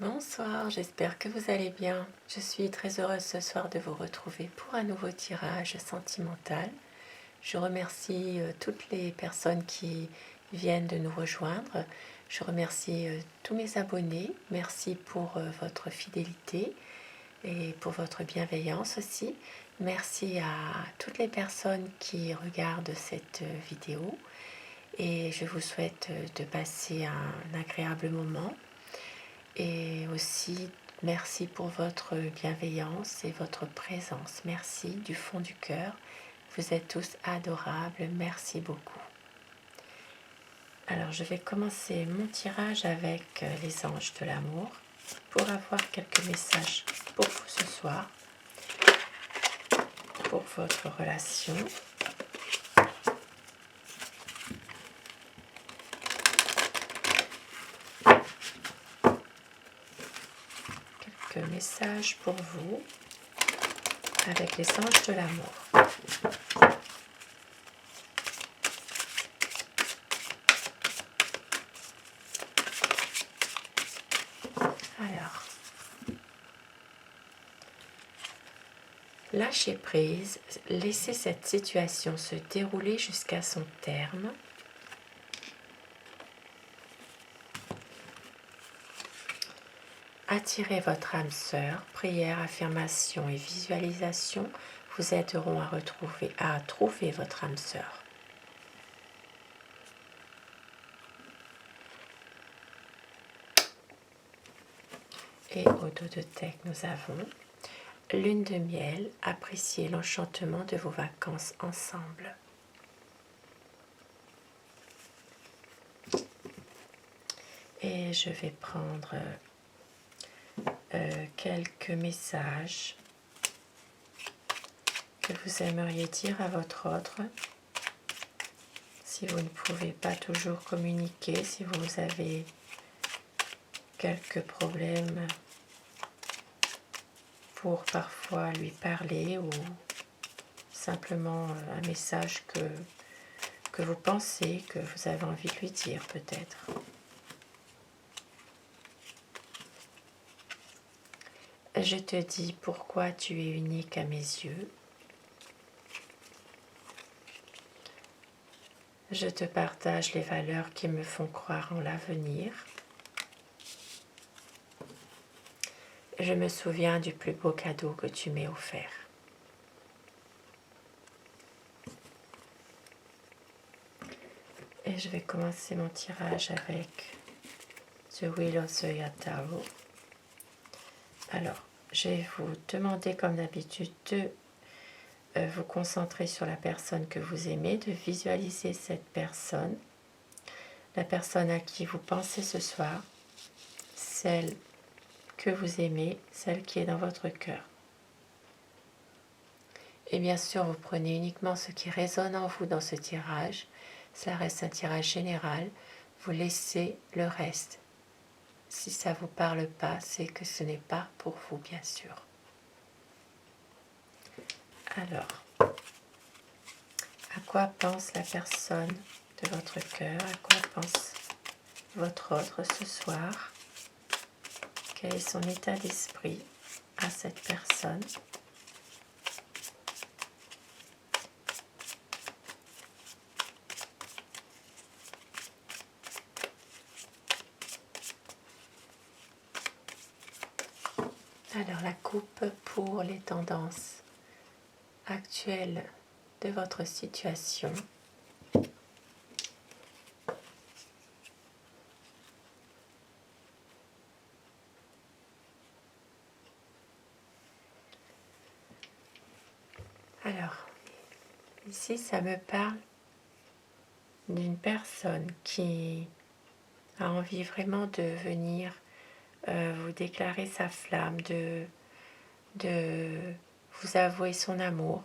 Bonsoir, j'espère que vous allez bien. Je suis très heureuse ce soir de vous retrouver pour un nouveau tirage sentimental. Je remercie toutes les personnes qui viennent de nous rejoindre. Je remercie tous mes abonnés. Merci pour votre fidélité et pour votre bienveillance aussi. Merci à toutes les personnes qui regardent cette vidéo et je vous souhaite de passer un agréable moment. Et aussi, merci pour votre bienveillance et votre présence. Merci du fond du cœur. Vous êtes tous adorables. Merci beaucoup. Alors, je vais commencer mon tirage avec les anges de l'amour pour avoir quelques messages pour vous ce soir, pour votre relation. Quelques messages pour vous avec les anges de l'amour. Alors, lâchez prise, laissez cette situation se dérouler jusqu'à son terme. Attirez votre âme sœur, prière, affirmation et visualisation vous aideront à trouver votre âme sœur. Et au dos de deck, nous avons lune de miel, appréciez l'enchantement de vos vacances ensemble. Et je vais prendre quelques messages que vous aimeriez dire à votre autre. Si vous ne pouvez pas toujours communiquer, si vous avez quelques problèmes pour parfois lui parler ou simplement un message que vous pensez, que vous avez envie de lui dire peut-être. Je te dis pourquoi tu es unique à mes yeux. Je te partage les valeurs qui me font croire en l'avenir. Je me souviens du plus beau cadeau que tu m'aies offert. Et je vais commencer mon tirage avec The Wheel of the Tarot. Alors, je vais vous demander comme d'habitude de vous concentrer sur la personne que vous aimez, de visualiser cette personne, la personne à qui vous pensez ce soir, celle que vous aimez, celle qui est dans votre cœur. Et bien sûr, vous prenez uniquement ce qui résonne en vous dans ce tirage. Cela reste un tirage général. Vous laissez le reste. Si ça ne vous parle pas, c'est que ce n'est pas pour vous, bien sûr. Alors, à quoi pense la personne de votre cœur? À quoi pense votre autre ce soir? Quel est son état d'esprit à cette personne? Alors la coupe pour les tendances actuelles de votre situation. Alors, ici ça me parle d'une personne qui a envie vraiment de venir vous déclarer sa flamme, de vous avouer son amour,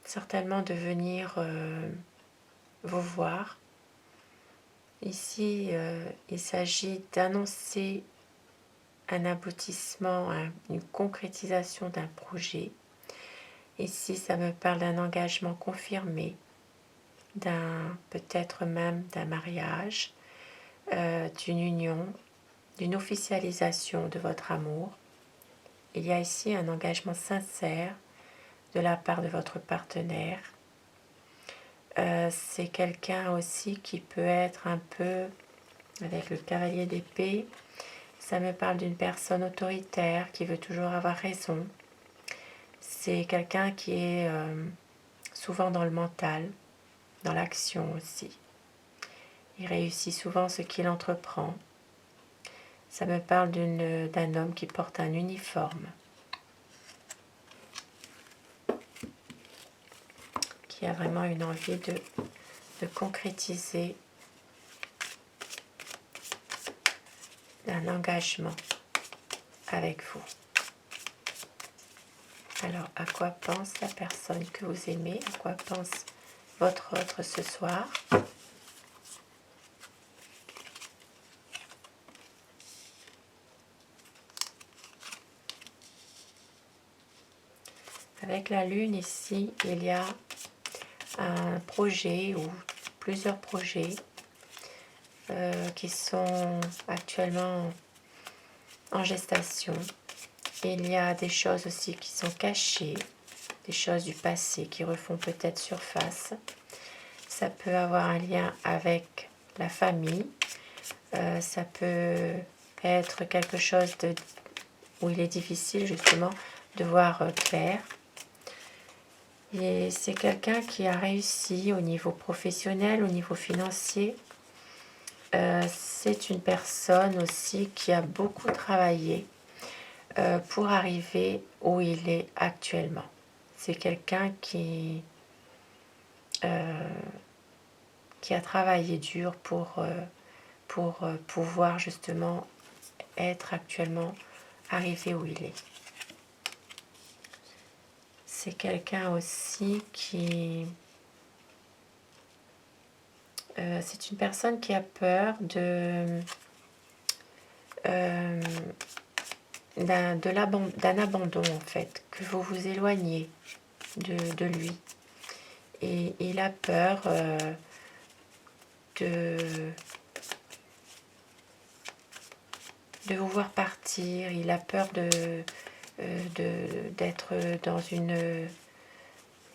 certainement de venir vous voir. Ici, il s'agit d'annoncer un aboutissement, une concrétisation d'un projet. Ici, ça me parle d'un engagement confirmé, peut-être même d'un mariage, d'une union, d'une officialisation de votre amour. Il y a ici un engagement sincère de la part de votre partenaire. C'est quelqu'un aussi qui peut être un peu, avec le cavalier d'épée, ça me parle d'une personne autoritaire qui veut toujours avoir raison. C'est quelqu'un qui est souvent dans le mental, dans l'action aussi. Il réussit souvent ce qu'il entreprend. Ça me parle d'un homme qui porte un uniforme, qui a vraiment une envie de concrétiser un engagement avec vous. Alors, à quoi pense la personne que vous aimez? À quoi pense votre autre ce soir? Avec la lune ici, il y a un projet ou plusieurs projets qui sont actuellement en gestation. Il y a des choses aussi qui sont cachées, des choses du passé qui refont peut-être surface. Ça peut avoir un lien avec la famille, ça peut être quelque chose où il est difficile justement de voir clair. Et c'est quelqu'un qui a réussi au niveau professionnel, au niveau financier. C'est une personne aussi qui a beaucoup travaillé pour arriver où il est actuellement. C'est quelqu'un qui a travaillé dur pour pouvoir justement être actuellement arrivé où il est. C'est quelqu'un aussi qui... c'est une personne qui a peur d'un abandon en fait, que vous vous éloignez de lui. Et il a peur de vous voir partir, il a peur d'être dans une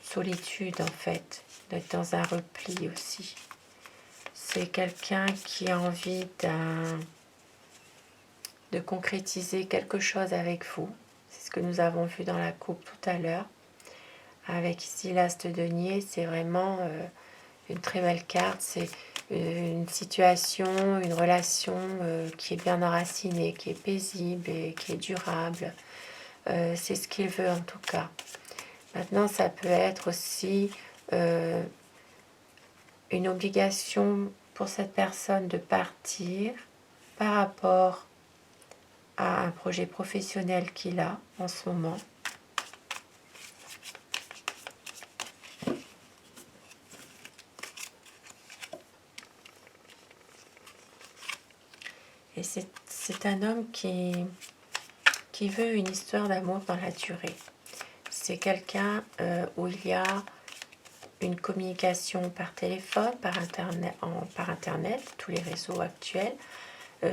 solitude en fait, d'être dans un repli aussi. C'est quelqu'un qui a envie de concrétiser quelque chose avec vous. C'est ce que nous avons vu dans la coupe tout à l'heure. Avec ici l'as de denier, c'est vraiment une très belle carte. C'est une situation, une relation qui est bien enracinée, qui est paisible et qui est durable. C'est ce qu'il veut en tout cas. Maintenant, ça peut être aussi une obligation pour cette personne de partir par rapport à un projet professionnel qu'il a en ce moment. Et c'est un homme qui veut une histoire d'amour dans la durée. C'est quelqu'un où il y a une communication par téléphone, par internet, tous les réseaux actuels.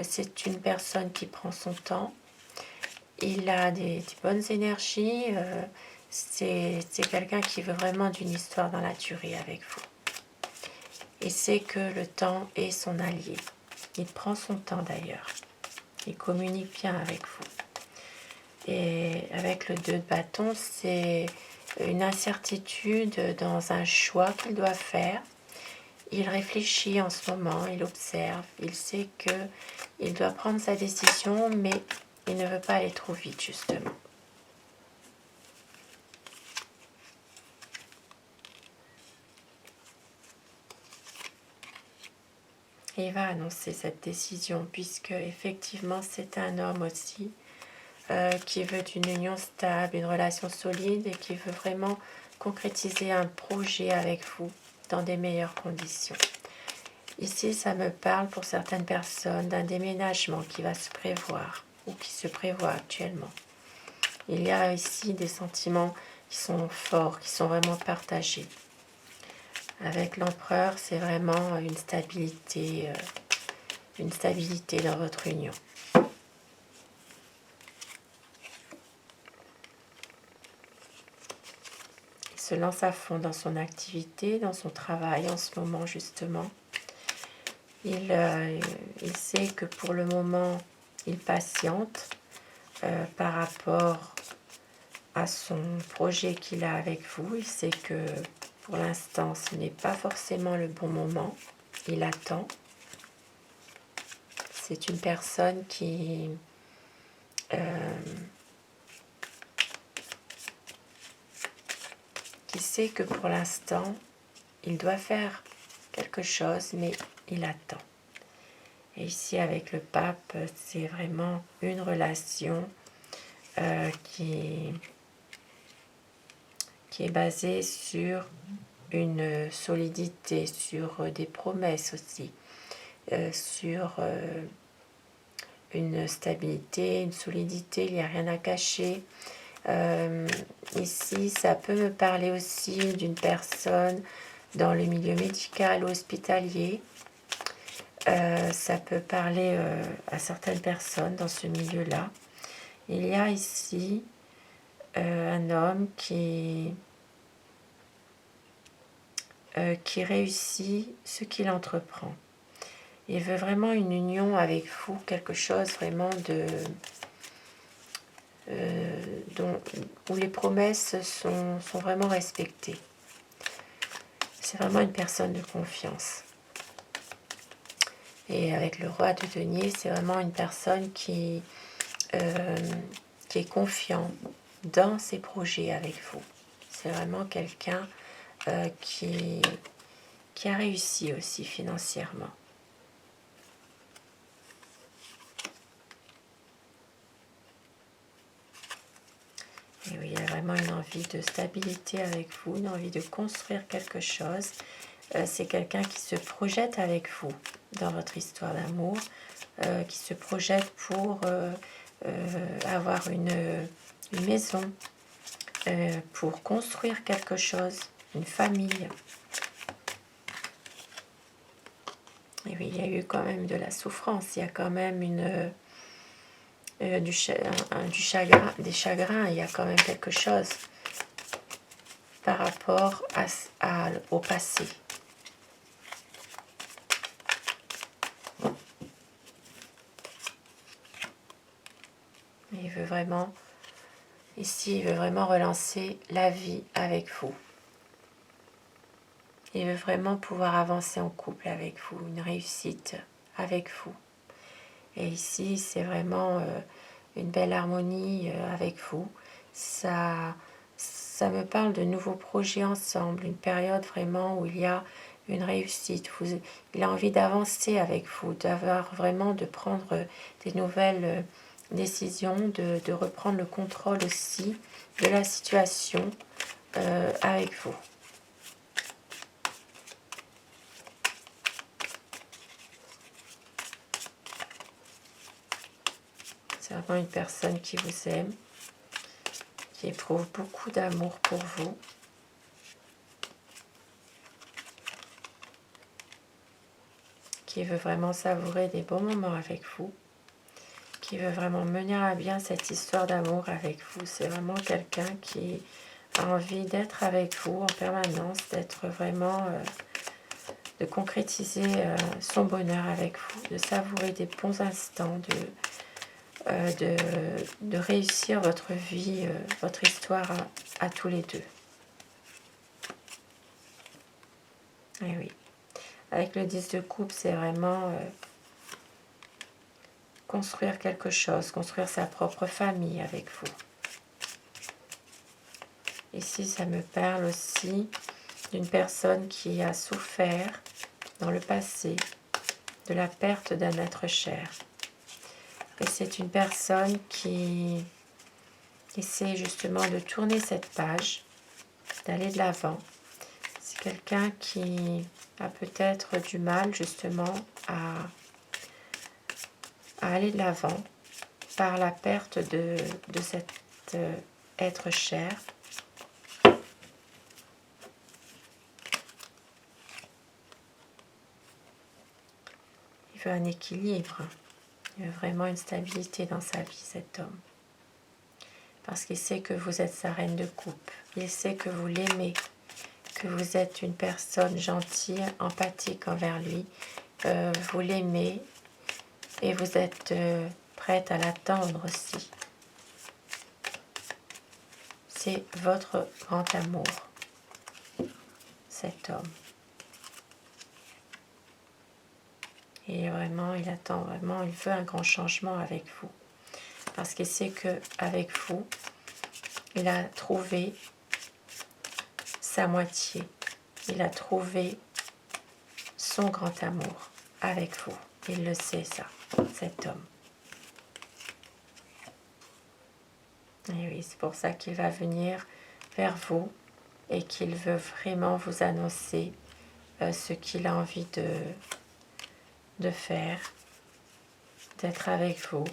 C'est une personne qui prend son temps. Il a des bonnes énergies. C'est quelqu'un qui veut vraiment d'une histoire dans la durée avec vous. Et c'est que le temps est son allié. Il prend son temps d'ailleurs. Il communique bien avec vous. Et avec le 2 de bâton, c'est une incertitude dans un choix qu'il doit faire. Il réfléchit en ce moment, il observe, il sait qu'il doit prendre sa décision, mais il ne veut pas aller trop vite justement. Et il va annoncer cette décision, puisque effectivement c'est un homme aussi qui veut une union stable, une relation solide et qui veut vraiment concrétiser un projet avec vous dans des meilleures conditions. Ici, ça me parle pour certaines personnes d'un déménagement qui va se prévoir ou qui se prévoit actuellement. Il y a ici des sentiments qui sont forts, qui sont vraiment partagés. Avec l'empereur, c'est vraiment une stabilité une stabilité dans votre union. Il se lance à fond dans son activité, dans son travail en ce moment justement. Il sait que pour le moment, il patiente par rapport à son projet qu'il a avec vous. Il sait que pour l'instant, ce n'est pas forcément le bon moment. Il attend. C'est une personne qui sait que pour l'instant, il doit faire quelque chose, mais il attend. Et ici, avec le pape, c'est vraiment une relation qui est basée sur une solidité, sur des promesses aussi, sur une stabilité, une solidité, il n'y a rien à cacher. Ici, ça peut me parler aussi d'une personne dans le milieu médical ou hospitalier. Ça peut parler à certaines personnes dans ce milieu-là. Il y a ici un homme qui réussit ce qu'il entreprend. Il veut vraiment une union avec vous, quelque chose vraiment où les promesses sont vraiment respectées. C'est vraiment une personne de confiance. Et avec le roi de denier, c'est vraiment une personne qui est confiant dans ses projets avec vous. C'est vraiment quelqu'un qui a réussi aussi financièrement. Et oui, il y a vraiment une envie de stabilité avec vous, une envie de construire quelque chose. C'est quelqu'un qui se projette avec vous dans votre histoire d'amour, qui se projette pour avoir une maison, pour construire quelque chose, une famille. Et oui, il y a eu quand même de la souffrance, il y a quand même du chagrin, des chagrins, il y a quand même quelque chose par rapport au passé. Il veut vraiment, ici, il veut vraiment relancer la vie avec vous. Il veut vraiment pouvoir avancer en couple avec vous, une réussite avec vous. Et ici, c'est vraiment une belle harmonie avec vous. Ça me parle de nouveaux projets ensemble, une période vraiment où il y a une réussite. Il a envie d'avancer avec vous, de prendre des nouvelles décisions, de reprendre le contrôle aussi de la situation avec vous. C'est vraiment une personne qui vous aime, qui éprouve beaucoup d'amour pour vous. Qui veut vraiment savourer des bons moments avec vous. Qui veut vraiment mener à bien cette histoire d'amour avec vous. C'est vraiment quelqu'un qui a envie d'être avec vous en permanence, d'être vraiment, de concrétiser son bonheur avec vous, de savourer des bons instants, de réussir votre vie, votre histoire à tous les deux. Et oui, avec le 10 de coupe, c'est vraiment construire quelque chose, construire sa propre famille avec vous. Ici, ça me parle aussi d'une personne qui a souffert dans le passé de la perte d'un être cher. Et c'est une personne qui essaie justement de tourner cette page, d'aller de l'avant. C'est quelqu'un qui a peut-être du mal justement à aller de l'avant par la perte de cet être cher. Il veut un équilibre. Il veut vraiment une stabilité dans sa vie, cet homme. Parce qu'il sait que vous êtes sa reine de coupe. Il sait que vous l'aimez, que vous êtes une personne gentille, empathique envers lui. Vous l'aimez et vous êtes prête à l'attendre aussi. C'est votre grand amour, cet homme. Et vraiment, il attend vraiment, il veut un grand changement avec vous. Parce qu'il sait qu'avec vous, il a trouvé sa moitié. Il a trouvé son grand amour avec vous. Il le sait, ça, cet homme. Et oui, c'est pour ça qu'il va venir vers vous et qu'il veut vraiment vous annoncer ce qu'il a envie de faire, d'être avec vous,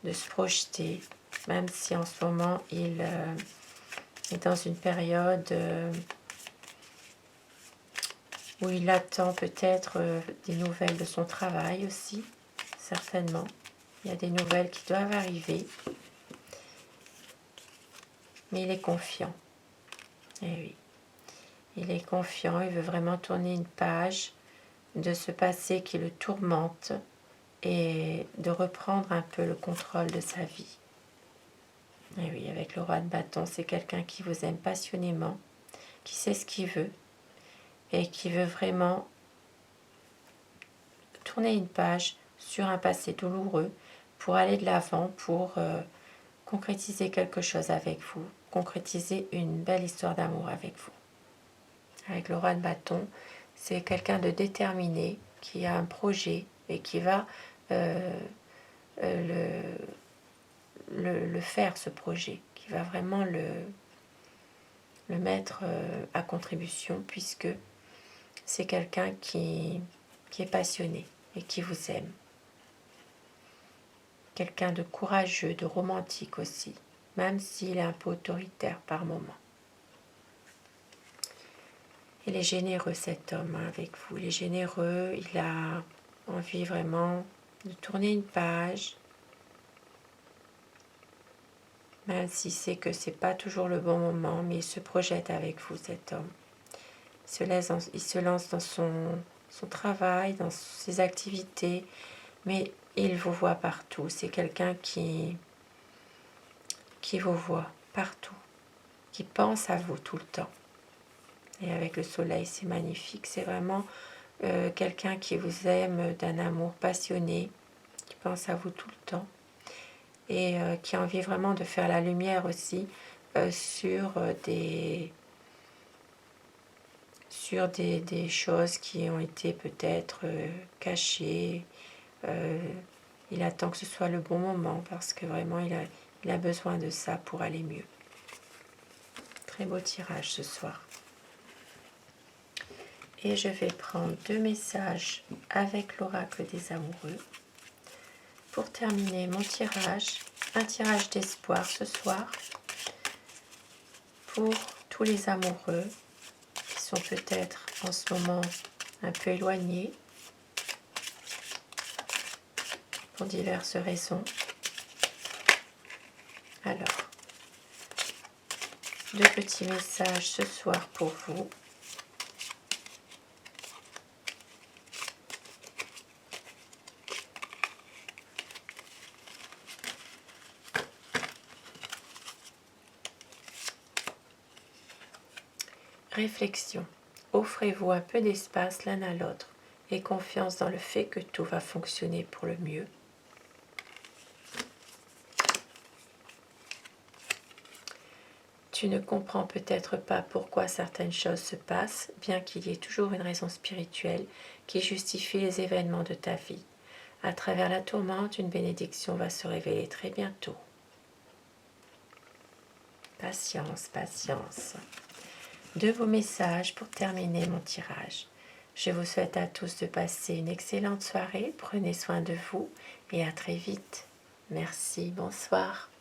de se projeter, même si en ce moment il est dans une période où il attend peut-être des nouvelles de son travail aussi, certainement. Il y a des nouvelles qui doivent arriver, mais il est confiant. Et oui, il est confiant, il veut vraiment tourner une page de ce passé qui le tourmente et de reprendre un peu le contrôle de sa vie. Et oui, avec le roi de bâton, c'est quelqu'un qui vous aime passionnément, qui sait ce qu'il veut et qui veut vraiment tourner une page sur un passé douloureux pour aller de l'avant, pour concrétiser quelque chose avec vous, concrétiser une belle histoire d'amour avec vous. Avec le roi de bâton, c'est quelqu'un de déterminé, qui a un projet et qui va le faire, ce projet, qui va vraiment le mettre à contribution, puisque c'est quelqu'un qui est passionné et qui vous aime. Quelqu'un de courageux, de romantique aussi, même s'il est un peu autoritaire par moments. Il est généreux, cet homme, avec vous. Il est généreux, il a envie vraiment de tourner une page, même s'il sait que ce n'est pas toujours le bon moment, mais il se projette avec vous, cet homme. Il se lance dans son travail, dans ses activités, mais il vous voit partout. C'est quelqu'un qui vous voit partout, qui pense à vous tout le temps. Et avec le soleil, c'est magnifique. C'est vraiment quelqu'un qui vous aime d'un amour passionné, qui pense à vous tout le temps et qui a envie vraiment de faire la lumière aussi sur des choses qui ont été peut-être cachées. Il attend que ce soit le bon moment parce que vraiment il a besoin de ça pour aller mieux. Très beau tirage ce soir. Et je vais prendre 2 messages avec l'oracle des amoureux. Pour terminer mon tirage, un tirage d'espoir ce soir pour tous les amoureux qui sont peut-être en ce moment un peu éloignés pour diverses raisons. Alors, 2 petits messages ce soir pour vous. Réflexion. Offrez-vous un peu d'espace l'un à l'autre et confiance dans le fait que tout va fonctionner pour le mieux. Tu ne comprends peut-être pas pourquoi certaines choses se passent, bien qu'il y ait toujours une raison spirituelle qui justifie les événements de ta vie. À travers la tourmente, une bénédiction va se révéler très bientôt. Patience, patience. 2 beaux messages pour terminer mon tirage. Je vous souhaite à tous de passer une excellente soirée. Prenez soin de vous et à très vite. Merci, bonsoir.